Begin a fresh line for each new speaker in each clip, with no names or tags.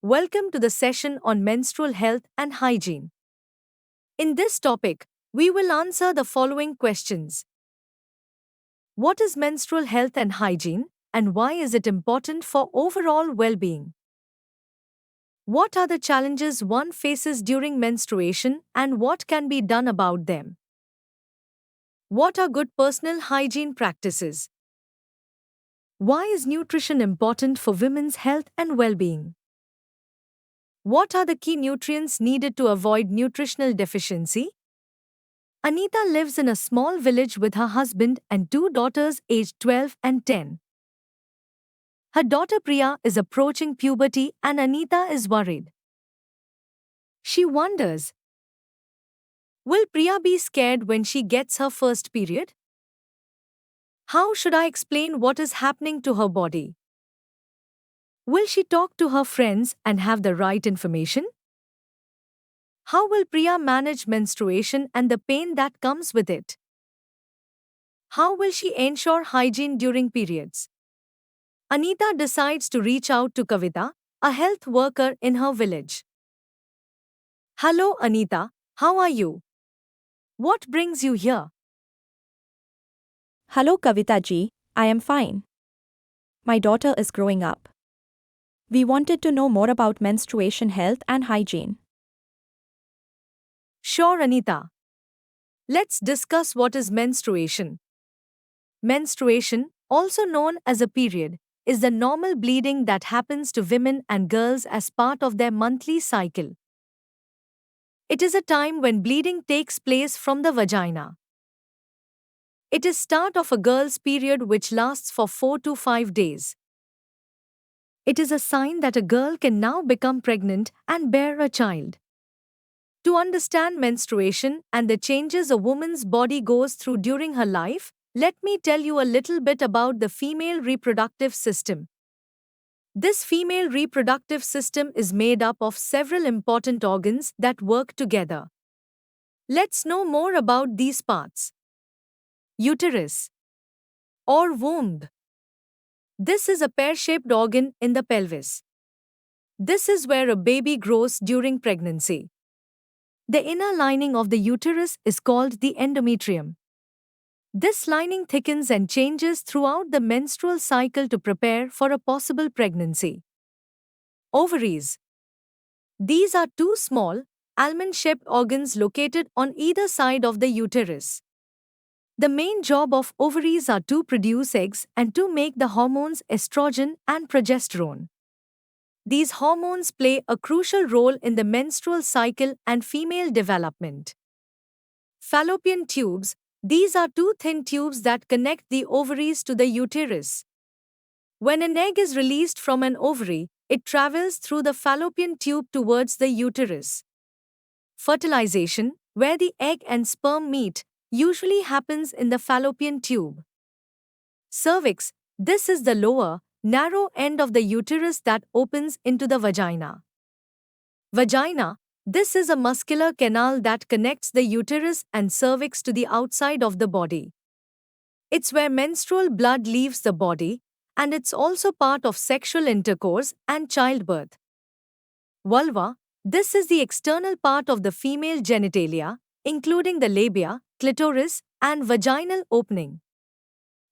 Welcome to the session on menstrual health and hygiene. In this topic, we will answer the following questions. What is menstrual health and hygiene, and why is it important for overall well being? What are the challenges one faces during menstruation, and what can be done about them? What are good personal hygiene practices? Why is nutrition important for women's health and well being? What are the key nutrients needed to avoid nutritional deficiency? Anita lives in a small village with her husband and two daughters aged 12 and 10. Her daughter Priya is approaching puberty and Anita is worried. She wonders, will Priya be scared when she gets her first period? How should I explain what is happening to her body? Will she talk to her friends and have the right information? How will Priya manage menstruation and the pain that comes with it? How will she ensure hygiene during periods? Anita decides to reach out to Kavita, a health worker in her village. Hello, Anita. How are you? What brings you here?
Hello Kavita ji, I am fine. My daughter is growing up. We wanted to know more about menstruation health and hygiene.
Sure, Anita. Let's discuss what is menstruation. Menstruation, also known as a period, is the normal bleeding that happens to women and girls as part of their monthly cycle. It is a time when bleeding takes place from the vagina. It is start of a girl's period which lasts for 4 to 5 days. It is a sign that a girl can now become pregnant and bear a child. To understand menstruation and the changes a woman's body goes through during her life, let me tell you a little bit about the female reproductive system. This female reproductive system is made up of several important organs that work together. Let's know more about these parts. Uterus or womb. This is a pear-shaped organ in the pelvis. This is where a baby grows during pregnancy. The inner lining of the uterus is called the endometrium. This lining thickens and changes throughout the menstrual cycle to prepare for a possible pregnancy. Ovaries. These are two small, almond-shaped organs located on either side of the uterus. The main job of ovaries are to produce eggs and to make the hormones estrogen and progesterone. These hormones play a crucial role in the menstrual cycle and female development. Fallopian tubes. These are two thin tubes that connect the ovaries to the uterus. When an egg is released from an ovary, it travels through the fallopian tube towards the uterus. Fertilization, where the egg and sperm meet, usually happens in the fallopian tube. Cervix. This is the lower, narrow end of the uterus that opens into the vagina. Vagina. This is a muscular canal that connects the uterus and cervix to the outside of the body. It's where menstrual blood leaves the body, and it's also part of sexual intercourse and childbirth. Vulva. This is the external part of the female genitalia, including the labia, clitoris, and vaginal opening.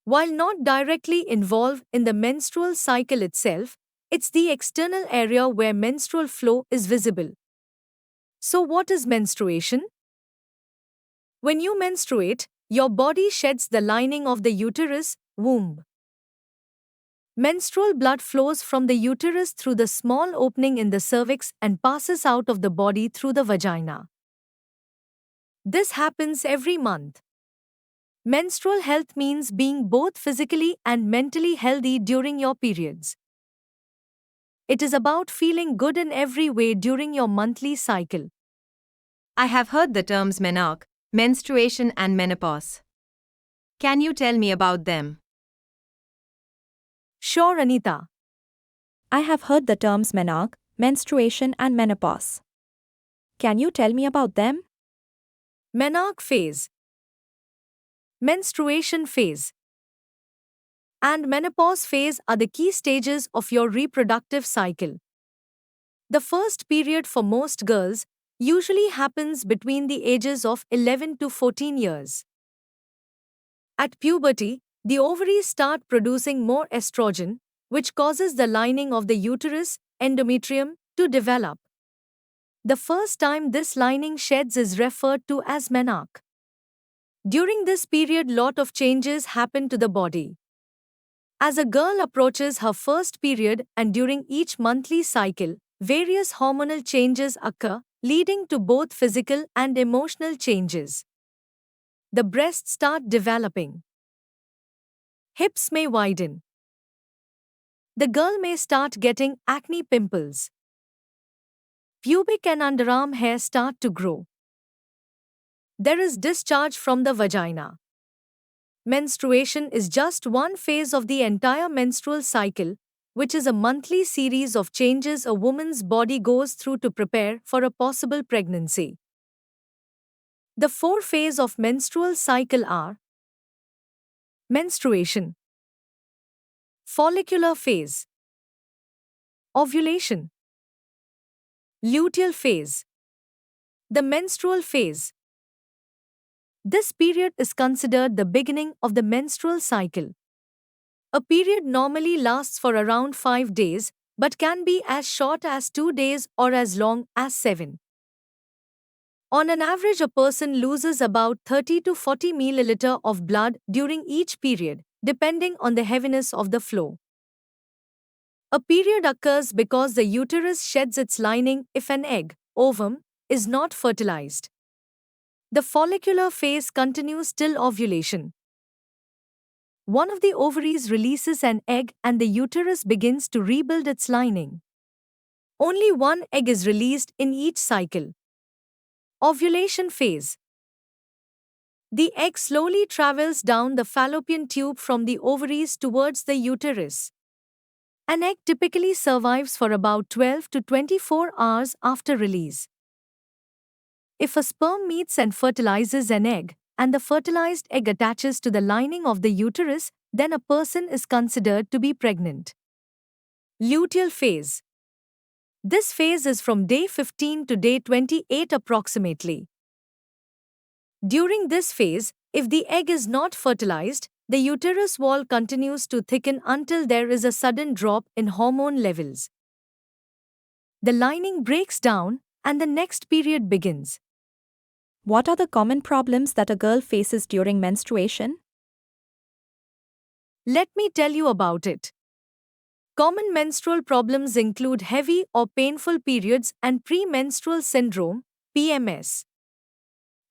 While not directly involved in the menstrual cycle itself, it's the external area where menstrual flow is visible. So, what is menstruation? When you menstruate, your body sheds the lining of the uterus, womb. Menstrual blood flows from the uterus through the small opening in the cervix and passes out of the body through the vagina. This happens every month. Menstrual health means being both physically and mentally healthy during your periods. It is about feeling good in every way during your monthly cycle.
I have heard the terms menarche, menstruation, and menopause. Can you tell me about them?
Sure, Anita.
I have heard the terms menarche, menstruation, and menopause. Can you tell me about them?
Menarche phase, menstruation phase, and menopause phase are the key stages of your reproductive cycle. The first period for most girls usually happens between the ages of 11 to 14 years. At puberty, the ovaries start producing more estrogen, which causes the lining of the uterus, endometrium, to develop. The first time this lining sheds is referred to as menarche. During this period, lot of changes happen to the body. As a girl approaches her first period and during each monthly cycle, various hormonal changes occur, leading to both physical and emotional changes. The breasts start developing. Hips may widen. The girl may start getting acne pimples. Pubic and underarm hair start to grow. There is discharge from the vagina. Menstruation is just one phase of the entire menstrual cycle, which is a monthly series of changes a woman's body goes through to prepare for a possible pregnancy. The 4 phases of menstrual cycle are: menstruation, follicular phase, ovulation, luteal phase, the menstrual phase. This period is considered the beginning of the menstrual cycle. A period normally lasts for around 5 days, but can be as short as 2 days or as long as 7. On an average, a person loses about 30 to 40 milliliter of blood during each period, depending on the heaviness of the flow. A period occurs because the uterus sheds its lining if an egg, ovum, is not fertilized. The follicular phase continues till ovulation. One of the ovaries releases an egg and the uterus begins to rebuild its lining. Only one egg is released in each cycle. Ovulation phase. The egg slowly travels down the fallopian tube from the ovaries towards the uterus. An egg typically survives for about 12 to 24 hours after release. If a sperm meets and fertilizes an egg, and the fertilized egg attaches to the lining of the uterus, then a person is considered to be pregnant. Luteal phase. This phase is from day 15 to day 28 approximately. During this phase, if the egg is not fertilized, the uterus wall continues to thicken until there is a sudden drop in hormone levels. The lining breaks down, and the next period begins.
What are the common problems that a girl faces during menstruation?
Let me tell you about it. Common menstrual problems include heavy or painful periods and premenstrual syndrome, PMS.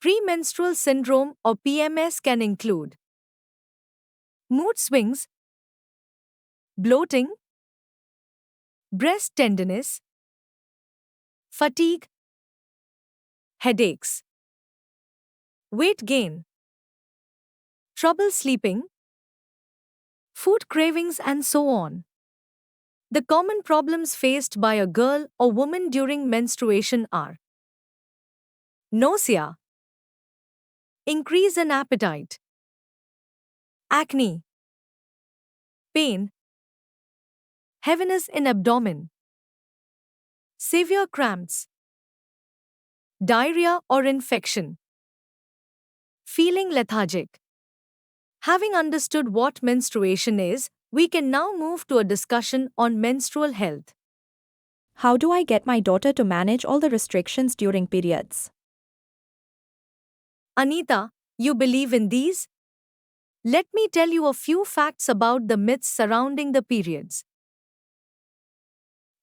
Premenstrual syndrome or PMS can include mood swings, bloating, breast tenderness, fatigue, headaches, weight gain, trouble sleeping, food cravings, and so on. The common problems faced by a girl or woman during menstruation are nausea, increase in appetite, acne, pain, heaviness in abdomen, severe cramps, diarrhea or infection, feeling lethargic. Having understood what menstruation is, we can now move to a discussion on menstrual health.
How do I get my daughter to manage all the restrictions during periods?
Anita, you believe in these? Let me tell you a few facts about the myths surrounding the periods.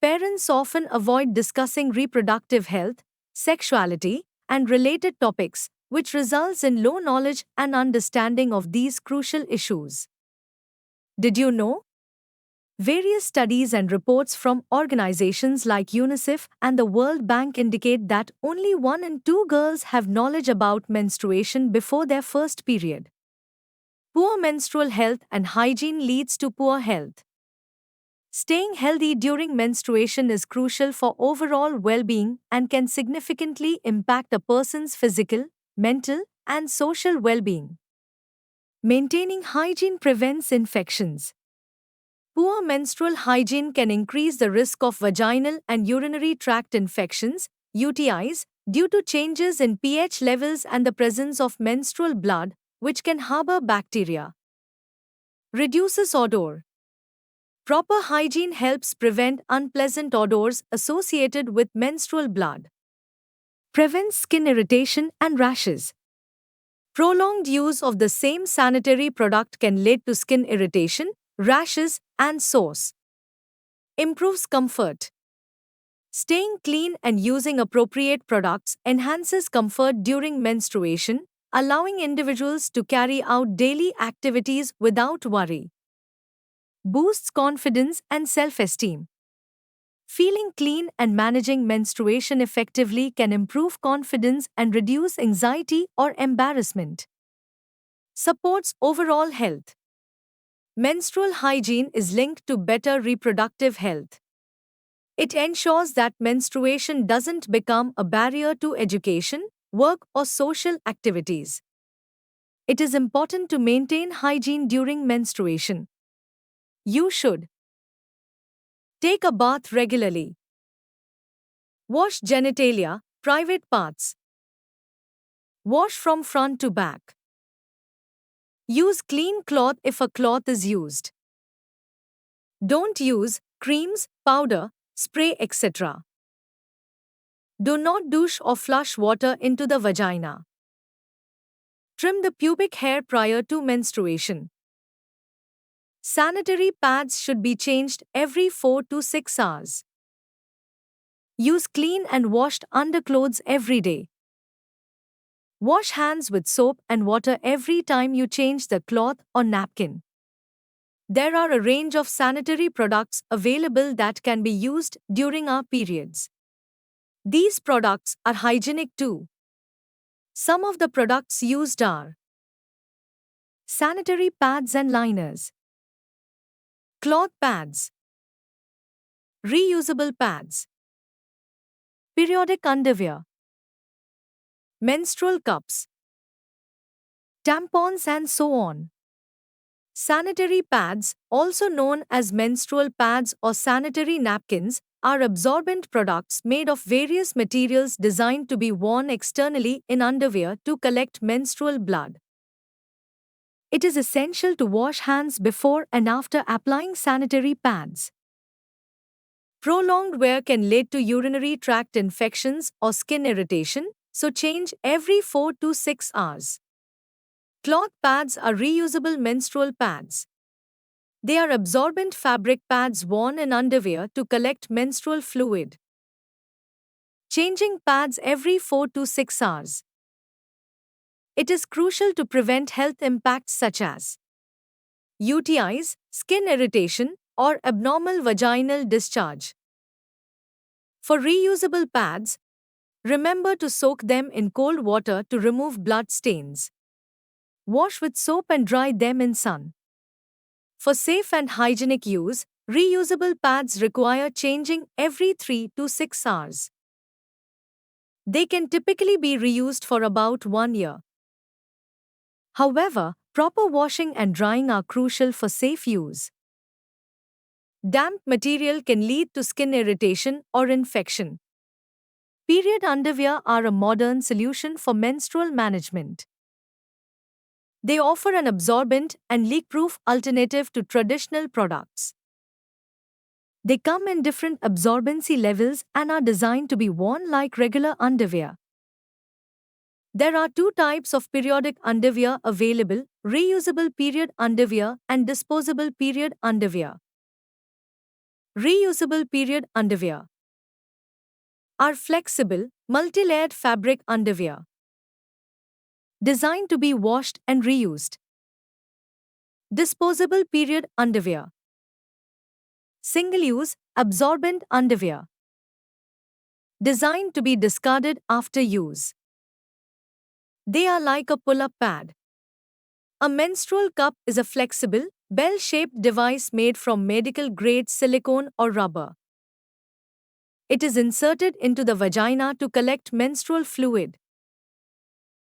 Parents often avoid discussing reproductive health, sexuality, and related topics, which results in low knowledge and understanding of these crucial issues. Did you know? Various studies and reports from organizations like UNICEF and the World Bank indicate that only 1 in 2 girls have knowledge about menstruation before their first period. Poor menstrual health and hygiene leads to poor health. Staying healthy during menstruation is crucial for overall well-being and can significantly impact a person's physical, mental, and social well-being. Maintaining hygiene prevents infections. Poor menstrual hygiene can increase the risk of vaginal and urinary tract infections, UTIs, due to changes in pH levels and the presence of menstrual blood, which can harbor bacteria. Reduces odor. Proper hygiene helps prevent unpleasant odors associated with menstrual blood. Prevents skin irritation and rashes. Prolonged use of the same sanitary product can lead to skin irritation, rashes, and sores. Improves comfort. Staying clean and using appropriate products enhances comfort during menstruation, allowing individuals to carry out daily activities without worry. Boosts confidence and self-esteem. Feeling clean and managing menstruation effectively can improve confidence and reduce anxiety or embarrassment. Supports overall health. Menstrual hygiene is linked to better reproductive health. It ensures that menstruation doesn't become a barrier to education, work, or social activities. It is important to maintain hygiene during menstruation. You should take a bath regularly. Wash genitalia, private parts. Wash from front to back. Use clean cloth if a cloth is used. Don't use creams, powder, spray, etc. Do not douche or flush water into the vagina. Trim the pubic hair prior to menstruation. Sanitary pads should be changed every 4 to 6 hours. Use clean and washed underclothes every day. Wash hands with soap and water every time you change the cloth or napkin. There are a range of sanitary products available that can be used during our periods. These products are hygienic too. Some of the products used are sanitary pads and liners, cloth pads, reusable pads, periodic underwear, menstrual cups, tampons, and so on. Sanitary pads, also known as menstrual pads or sanitary napkins, are absorbent products made of various materials designed to be worn externally in underwear to collect menstrual blood. It is essential to wash hands before and after applying sanitary pads. Prolonged wear can lead to urinary tract infections or skin irritation, so change every 4 to 6 hours. Cloth pads are reusable menstrual pads. They are absorbent fabric pads worn in underwear to collect menstrual fluid. Changing pads every 4 to 6 hours. It is crucial to prevent health impacts such as UTIs, skin irritation, or abnormal vaginal discharge. For reusable pads, remember to soak them in cold water to remove blood stains. Wash with soap and dry them in sun. For safe and hygienic use, reusable pads require changing every 3 to 6 hours. They can typically be reused for about 1 year. However, proper washing and drying are crucial for safe use. Damp material can lead to skin irritation or infection. Period underwear are a modern solution for menstrual management. They offer an absorbent and leak-proof alternative to traditional products. They come in different absorbency levels and are designed to be worn like regular underwear. There are 2 types of periodic underwear available: reusable period underwear and disposable period underwear. Reusable period underwear are flexible, multi-layered fabric underwear designed to be washed and reused. Disposable period underwear, single-use, absorbent underwear designed to be discarded after use. They are like a pull-up pad. A menstrual cup is a flexible, bell-shaped device made from medical-grade silicone or rubber. It is inserted into the vagina to collect menstrual fluid.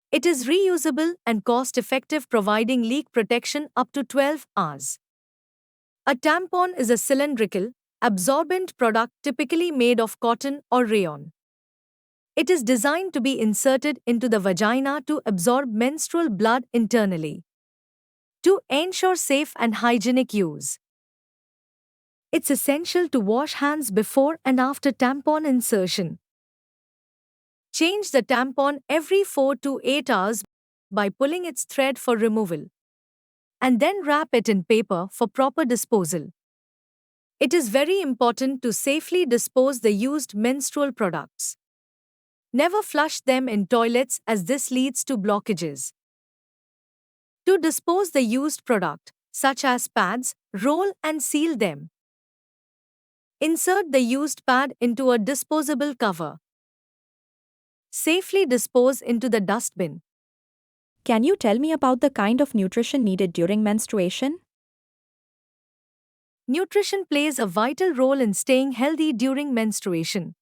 It is reusable and cost-effective, providing leak protection up to 12 hours. A tampon is a cylindrical, absorbent product typically made of cotton or rayon. It is designed to be inserted into the vagina to absorb menstrual blood internally. To ensure safe and hygienic use, it's essential to wash hands before and after tampon insertion. Change the tampon every 4 to 8 hours by pulling its thread for removal, and then wrap it in paper for proper disposal. It is very important to safely dispose the used menstrual products. Never flush them in toilets as this leads to blockages. To dispose the used product, such as pads, roll and seal them. Insert the used pad into a disposable cover. Safely dispose into the dustbin.
Can you tell me about the kind of nutrition needed during menstruation?
Nutrition plays a vital role in staying healthy during menstruation.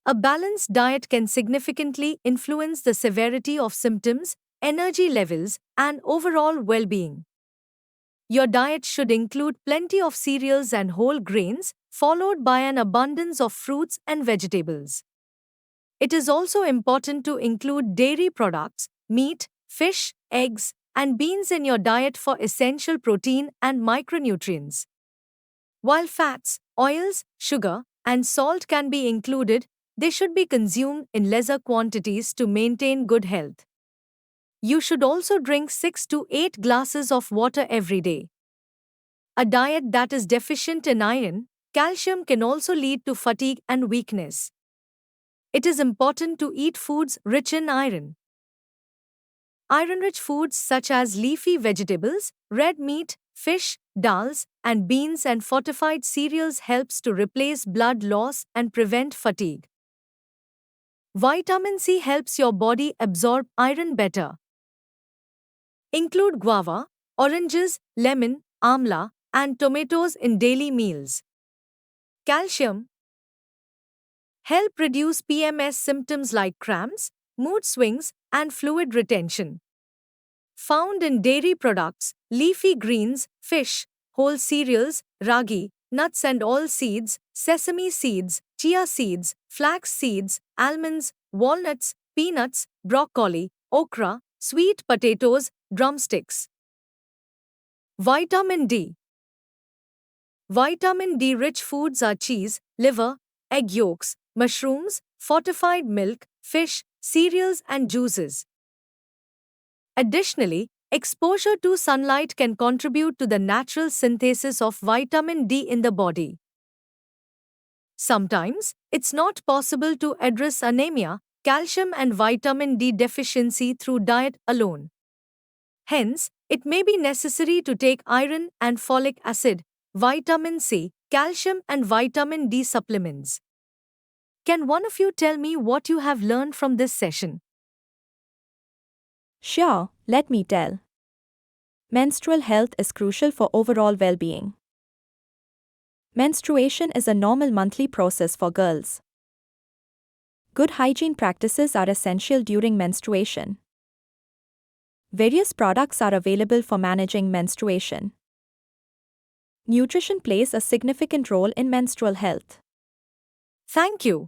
A balanced diet can significantly influence the severity of symptoms, energy levels, and overall well-being. Your diet should include plenty of cereals and whole grains, followed by an abundance of fruits and vegetables. It is also important to include dairy products, meat, fish, eggs, and beans in your diet for essential protein and micronutrients. While fats, oils, sugar, and salt can be included, they should be consumed in lesser quantities to maintain good health. You should also drink 6 to 8 glasses of water every day. A diet that is deficient in iron, calcium can also lead to fatigue and weakness. It is important to eat foods rich in iron. Iron-rich foods such as leafy vegetables, red meat, fish, dals, and beans and fortified cereals helps to replace blood loss and prevent fatigue. Vitamin C helps your body absorb iron better. Include guava, oranges, lemon, amla, and tomatoes in daily meals. Calcium help reduce PMS symptoms like cramps, mood swings, and fluid retention. Found in dairy products, leafy greens, fish, whole cereals, ragi, nuts and all seeds, sesame seeds, chia seeds, flax seeds, almonds, walnuts, peanuts, broccoli, okra, sweet potatoes, drumsticks. Vitamin D. Vitamin D-rich foods are cheese, liver, egg yolks, mushrooms, fortified milk, fish, cereals, and juices. Additionally, exposure to sunlight can contribute to the natural synthesis of vitamin D in the body. Sometimes, it's not possible to address anemia, calcium, and vitamin D deficiency through diet alone. Hence, it may be necessary to take iron and folic acid, vitamin C, calcium, and vitamin D supplements. Can one of you tell me what you have learned from this session?
Sure, let me tell. Menstrual health is crucial for overall well-being. Menstruation is a normal monthly process for girls. Good hygiene practices are essential during menstruation. Various products are available for managing menstruation. Nutrition plays a significant role in menstrual health.
Thank you.